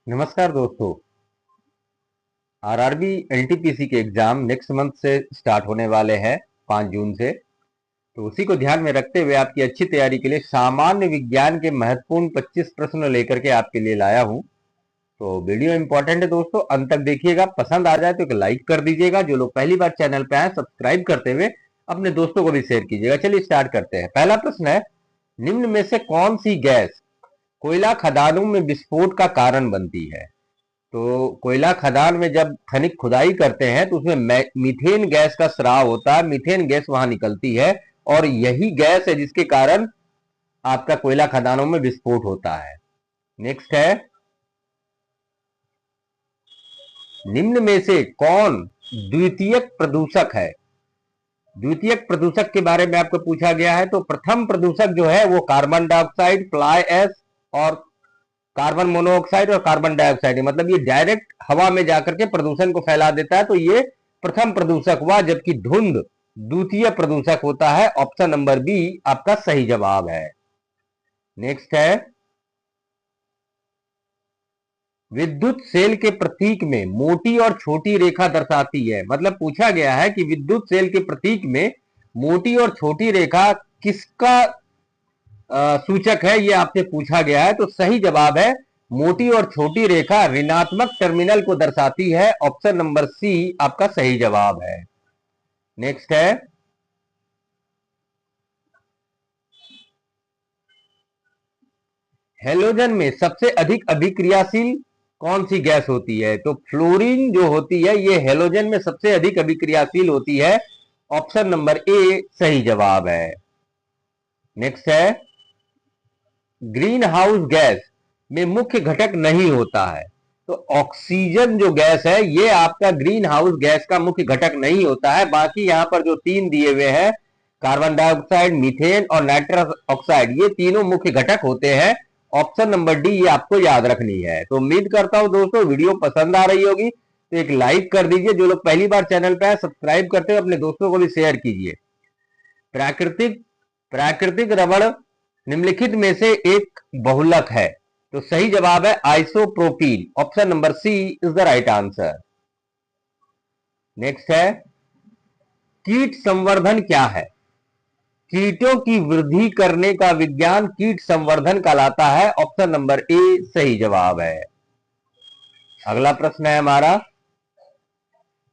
नमस्कार दोस्तों। RRB NTPC के एग्जाम नेक्स्ट मंथ से स्टार्ट होने वाले हैं 5 जून से। तो उसी को ध्यान में रखते हुए आपकी अच्छी तैयारी के लिए सामान्य विज्ञान के महत्वपूर्ण 25 प्रश्न लेकर के आपके लिए लाया हूं। तो वीडियो इंपॉर्टेंट है दोस्तों, अंत तक देखिएगा। पसंद आ जाए तो एक लाइक कर दीजिएगा। जो लोग पहली बार चैनल पे आए सब्सक्राइब करते हुए अपने दोस्तों को भी शेयर कीजिएगा। चलिए स्टार्ट करते हैं। पहला प्रश्न है, निम्न में से कौन सी गैस कोयला खदानों में विस्फोट का कारण बनती है? तो कोयला खदान में जब खनिक खुदाई करते हैं तो उसमें मीथेन गैस का स्राव होता है, मीथेन गैस वहां निकलती है और यही गैस है जिसके कारण आपका कोयला खदानों में विस्फोट होता है। नेक्स्ट है, निम्न में से कौन द्वितीयक प्रदूषक है? द्वितीयक प्रदूषक के बारे में आपको पूछा गया है। तो प्रथम प्रदूषक जो है वो कार्बन डाइऑक्साइड, फ्लाई ऐश और कार्बन मोनोऑक्साइड और कार्बन डाइऑक्साइड है। मतलब ये डायरेक्ट हवा में जाकर के प्रदूषण को फैला देता है, तो ये प्रथम प्रदूषक हुआ, जबकि धुंध द्वितीय प्रदूषक होता है। ऑप्शन नंबर बी आपका सही जवाब है। नेक्स्ट है, विद्युत सेल के प्रतीक में मोटी और छोटी रेखा दर्शाती है। मतलब पूछा गया है कि विद्युत सेल के प्रतीक में मोटी और छोटी रेखा किसका सूचक है, ये आपसे पूछा गया है। तो सही जवाब है, मोटी और छोटी रेखा ऋणात्मक टर्मिनल को दर्शाती है। ऑप्शन नंबर सी आपका सही जवाब है। नेक्स्ट है, हेलोजन में सबसे अधिक अभिक्रियाशील कौन सी गैस होती है? तो फ्लोरीन जो होती है ये हेलोजन में सबसे अधिक अभिक्रियाशील होती है। ऑप्शन नंबर ए सही जवाब है। नेक्स्ट है, ग्रीन हाउस गैस में मुख्य घटक नहीं होता है। तो ऑक्सीजन जो गैस है ये आपका ग्रीन हाउस गैस का मुख्य घटक नहीं होता है। बाकी यहां पर जो तीन दिए हुए हैं, कार्बन डाइऑक्साइड, मीथेन और नाइट्रस ऑक्साइड, ये तीनों मुख्य घटक होते हैं। ऑप्शन नंबर डी ये आपको याद रखनी है। तो उम्मीद करता हूं दोस्तों वीडियो पसंद आ रही होगी, तो एक लाइक कर दीजिए। जो लोग पहली बार चैनल पे आए सब्सक्राइब करते हुए अपने दोस्तों को भी शेयर कीजिए। प्राकृतिक प्राकृतिक रबड़ निम्नलिखित में से एक बहुलक है। तो सही जवाब है isopropene. Option number C is the right answer. Next है, कीट संवर्धन क्या है? कीटों की वृद्धि करने का विज्ञान कीट संवर्धन कहलाता है। ऑप्शन नंबर ए सही जवाब है। अगला प्रश्न है हमारा,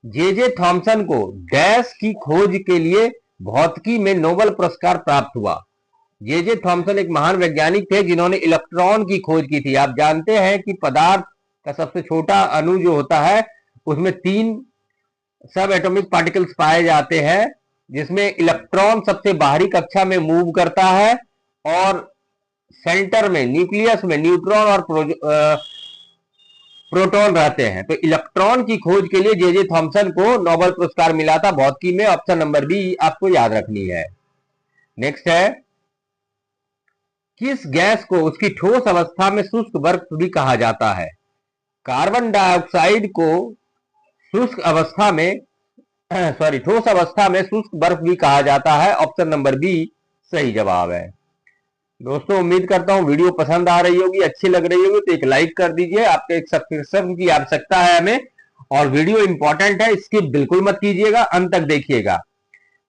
जे जे थॉमसन को डैश की खोज के लिए भौतिकी में नोबेल पुरस्कार प्राप्त हुआ। जे जे थॉमसन एक महान वैज्ञानिक थे जिन्होंने इलेक्ट्रॉन की खोज की थी। आप जानते हैं कि पदार्थ का सबसे छोटा अणु जो होता है उसमें 3 सब एटॉमिक पार्टिकल्स पाए जाते हैं, जिसमें इलेक्ट्रॉन सबसे बाहरी कक्षा में मूव करता है और सेंटर में न्यूक्लियस में न्यूट्रॉन और प्रोटॉन रहते हैं। तो इलेक्ट्रॉन की खोज के लिए जे जे थॉमसन को नोबेल पुरस्कार मिला था भौतिकी में। ऑप्शन नंबर बी आपको याद रखनी है। नेक्स्ट है, किस गैस को उसकी ठोस अवस्था में शुष्क बर्फ भी कहा जाता है? कार्बन डाइऑक्साइड को शुष्क अवस्था में ठोस अवस्था में शुष्क बर्फ भी कहा जाता है। ऑप्शन नंबर बी सही जवाब है। दोस्तों उम्मीद करता हूं वीडियो पसंद आ रही होगी, अच्छी लग रही होगी, तो एक लाइक कर दीजिए। आपके एक सब्सक्रिप्शन की आवश्यकता है हमें, और वीडियो इंपॉर्टेंट है, स्किप बिल्कुल मत कीजिएगा, अंत तक देखिएगा।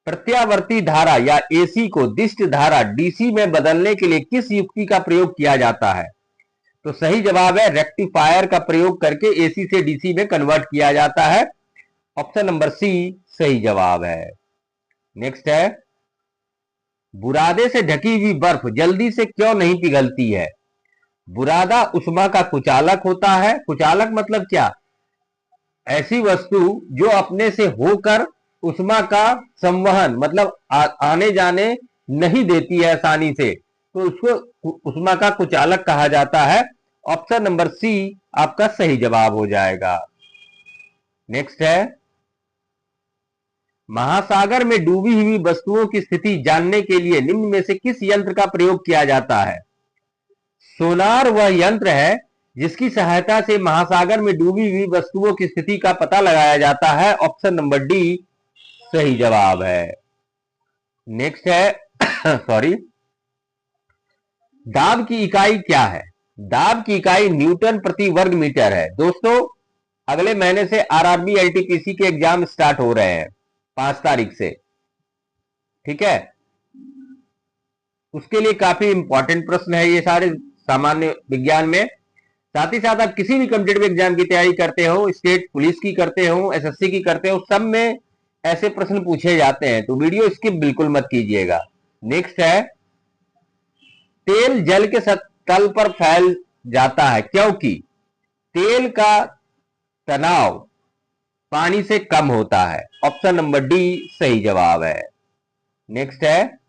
प्रत्यावर्ती धारा या एसी को दिष्ट धारा डीसी में बदलने के लिए किस युक्ति का प्रयोग किया जाता है? तो सही जवाब है, रेक्टिफायर का प्रयोग करके एसी से डीसी में कन्वर्ट किया जाता है। ऑप्शन नंबर सी सही जवाब है। नेक्स्ट है, बुरादे से ढकी हुई बर्फ जल्दी से क्यों नहीं पिघलती है? बुरादा उष्मा का कुचालक होता है। कुचालक मतलब क्या? ऐसी वस्तु जो अपने से होकर उष्मा का संवहन मतलब आने जाने नहीं देती है आसानी से, तो उसको उष्मा का कुचालक कहा जाता है। ऑप्शन नंबर सी आपका सही जवाब हो जाएगा। नेक्स्ट है, महासागर में डूबी हुई वस्तुओं की स्थिति जानने के लिए निम्न में से किस यंत्र का प्रयोग किया जाता है? सोनार वह यंत्र है जिसकी सहायता से महासागर में डूबी हुई वस्तुओं की स्थिति का पता लगाया जाता है। ऑप्शन नंबर डी सही जवाब है। नेक्स्ट है सॉरी, दाब की इकाई क्या है? दाब की इकाई न्यूटन प्रति वर्ग मीटर है। दोस्तों, अगले महीने से आरआरबी एलटीपीसी के एग्जाम स्टार्ट हो रहे हैं 5 तारीख से, ठीक है। उसके लिए काफी इंपॉर्टेंट प्रश्न है ये सारे सामान्य विज्ञान में। साथ ही साथ आप किसी भी कॉम्पिटेटिव एग्जाम की तैयारी करते हो, स्टेट पुलिस की करते हो, एसएससी की करते हो, सब में ऐसे प्रश्न पूछे जाते हैं, तो वीडियो स्किप बिल्कुल मत कीजिएगा। नेक्स्ट है, तेल जल के तल पर फैल जाता है क्योंकि तेल का तनाव पानी से कम होता है। ऑप्शन नंबर डी सही जवाब है। नेक्स्ट है,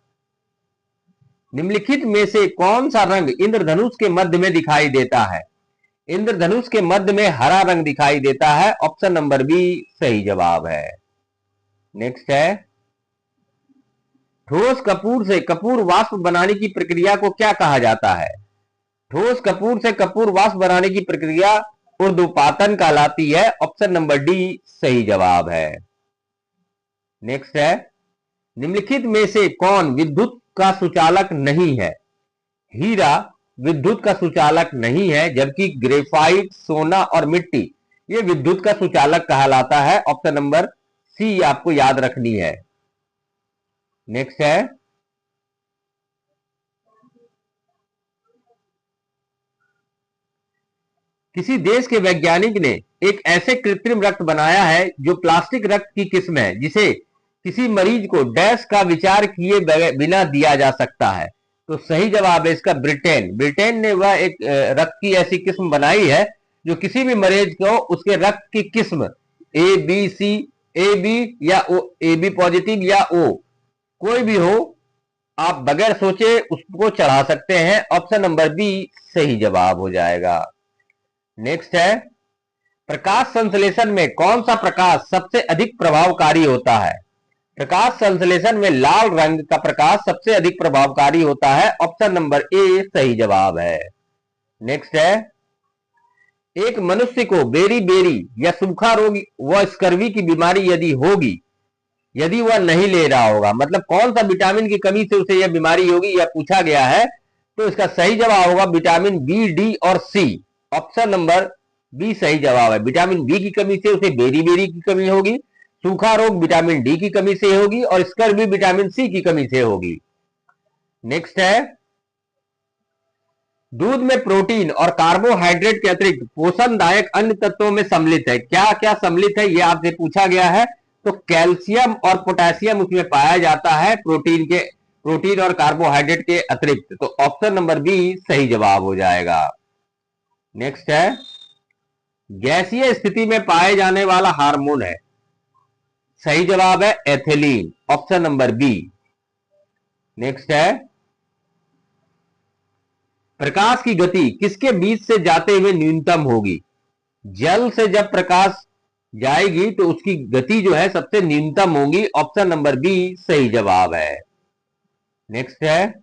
निम्नलिखित में से कौन सा रंग इंद्रधनुष के मध्य में दिखाई देता है? इंद्रधनुष के मध्य में हरा रंग दिखाई देता है। ऑप्शन नंबर बी सही जवाब है। नेक्स्ट है, ठोस कपूर से कपूर वाष्प बनाने की प्रक्रिया को क्या कहा जाता है? ठोस कपूर से कपूर वाष्प बनाने की प्रक्रिया ऊर्ध्वपातन कहलाती है। ऑप्शन नंबर डी सही जवाब है। नेक्स्ट है, निम्नलिखित में से कौन विद्युत का सुचालक नहीं है? हीरा विद्युत का सुचालक नहीं है, जबकि ग्रेफाइट, सोना और मिट्टी ये विद्युत का सुचालक कहलाता है। ऑप्शन नंबर सी आपको याद रखनी है। नेक्स्ट है, किसी देश के वैज्ञानिक ने एक ऐसे कृत्रिम रक्त बनाया है जो प्लास्टिक रक्त की किस्म है, जिसे किसी मरीज को डैश का विचार किए बिना दिया जा सकता है। तो सही जवाब है इसका ब्रिटेन। ब्रिटेन ने वह एक रक्त की ऐसी किस्म बनाई है जो किसी भी मरीज को उसके रक्त की किस्म A B C, A B या ओ, ए बी पॉजिटिव या ओ, कोई भी हो, आप बगैर सोचे उसको चढ़ा सकते हैं। ऑप्शन नंबर बी सही जवाब हो जाएगा। नेक्स्ट है, प्रकाश संश्लेषण में कौन सा प्रकाश सबसे अधिक प्रभावकारी होता है? प्रकाश संश्लेषण में लाल रंग का प्रकाश सबसे अधिक प्रभावकारी होता है। ऑप्शन नंबर ए सही जवाब है। नेक्स्ट है, एक मनुष्य को बेरी बेरी या सूखा रोग व स्कर्वी की बीमारी यदि वह नहीं ले रहा होगा, मतलब कौन सा विटामिन की कमी से उसे यह बीमारी होगी, यह पूछा गया है। तो इसका सही जवाब होगा विटामिन बी, डी और सी। ऑप्शन नंबर बी सही जवाब है। विटामिन बी की कमी से उसे बेरी बेरी की कमी होगी, सूखा रोग विटामिन डी की कमी से होगी और स्कर्वी विटामिन सी की कमी से होगी। नेक्स्ट है, दूध में प्रोटीन और कार्बोहाइड्रेट के अतिरिक्त पोषणदायक अन्य तत्वों में सम्मिलित है। क्या क्या सम्मिलित है यह आपसे पूछा गया है। तो कैल्शियम और पोटेशियम उसमें पाया जाता है, प्रोटीन और कार्बोहाइड्रेट के अतिरिक्त। तो ऑप्शन नंबर बी सही जवाब हो जाएगा। नेक्स्ट है, गैसीय स्थिति में पाए जाने वाला हार्मोन है। सही जवाब है ethylene. Option number B. Next है, प्रकाश की गति किसके बीच से जाते हुए न्यूनतम होगी? जल से जब प्रकाश जाएगी तो उसकी गति जो है सबसे न्यूनतम होगी। ऑप्शन नंबर बी सही जवाब है। नेक्स्ट है,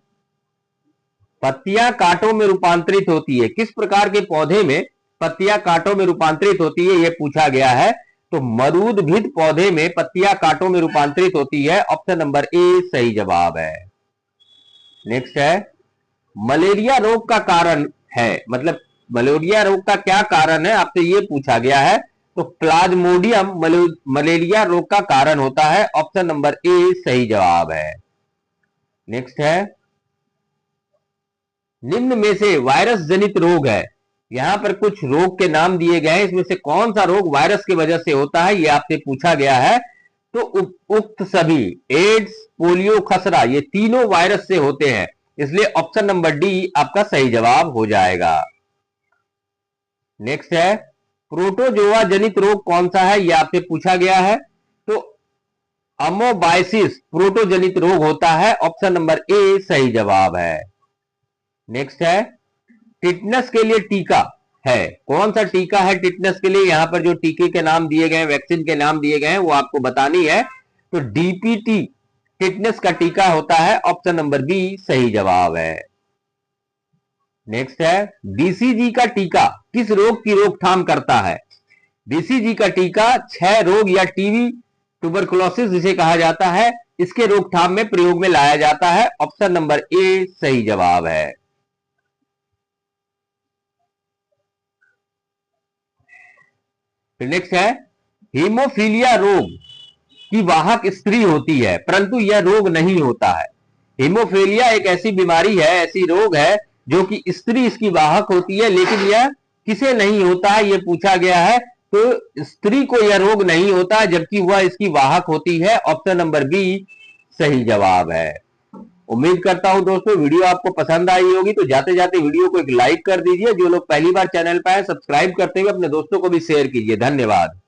पत्तियां कांटों में रूपांतरित होती है। किस प्रकार के पौधे में पत्तियां कांटों में रूपांतरित होती है यह पूछा गया है। तो मरूदभिद पौधे में पत्तियां कांटों में रूपांतरित होती है। ऑप्शन नंबर ए सही जवाब है। नेक्स्ट है, मलेरिया रोग का कारण है, मतलब मलेरिया रोग का क्या कारण है आपसे ये पूछा गया है। तो प्लाज्मोडियम मलेरिया रोग का कारण होता है। ऑप्शन नंबर ए सही जवाब है। नेक्स्ट है, निम्न में से वायरस जनित रोग है। यहां पर कुछ रोग के नाम दिए गए हैं, इसमें से कौन सा रोग वायरस की वजह से होता है यह आपसे पूछा गया है। तो उक्त सभी एड्स, पोलियो, खसरा ये तीनों वायरस से होते हैं, इसलिए ऑप्शन नंबर डी आपका सही जवाब हो जाएगा। नेक्स्ट है, प्रोटोजोआ जनित रोग कौन सा है यह आपसे पूछा गया है। तो अमोबाइसिस प्रोटोजनित रोग होता है। ऑप्शन नंबर ए सही जवाब है। नेक्स्ट है, टिटनस के लिए टीका है। कौन सा टीका है टिटनस के लिए? यहां पर जो टीके के नाम दिए गए, वैक्सीन के नाम दिए गए हैं वो आपको बतानी है। तो डीपीटी टिटनस का टीका होता है। ऑप्शन नंबर बी सही जवाब है। नेक्स्ट है, बीसीजी का टीका किस रोग की रोकथाम करता है? बीसीजी का टीका क्षय रोग या टीबी, ट्यूबरकुलोसिस जिसे कहा जाता है, इसके रोकथाम में प्रयोग में लाया जाता है। ऑप्शन नंबर ए सही जवाब है। फिर नेक्स्ट है हीमोफीलिया रोग की वाहक स्त्री होती है परंतु यह रोग नहीं होता है। हीमोफीलिया एक ऐसी बीमारी है, ऐसी रोग है जो कि स्त्री इसकी वाहक होती है, लेकिन यह किसे नहीं होता है, यह पूछा गया है। तो स्त्री को यह रोग नहीं होता जबकि वह इसकी वाहक होती है। ऑप्शन नंबर बी सही जवाब है। उम्मीद करता हूं दोस्तों वीडियो आपको पसंद आई होगी, तो जाते जाते वीडियो को एक लाइक कर दीजिए। जो लोग पहली बार चैनल पर हैं सब्सक्राइब करते हुए अपने दोस्तों को भी शेयर कीजिए। धन्यवाद।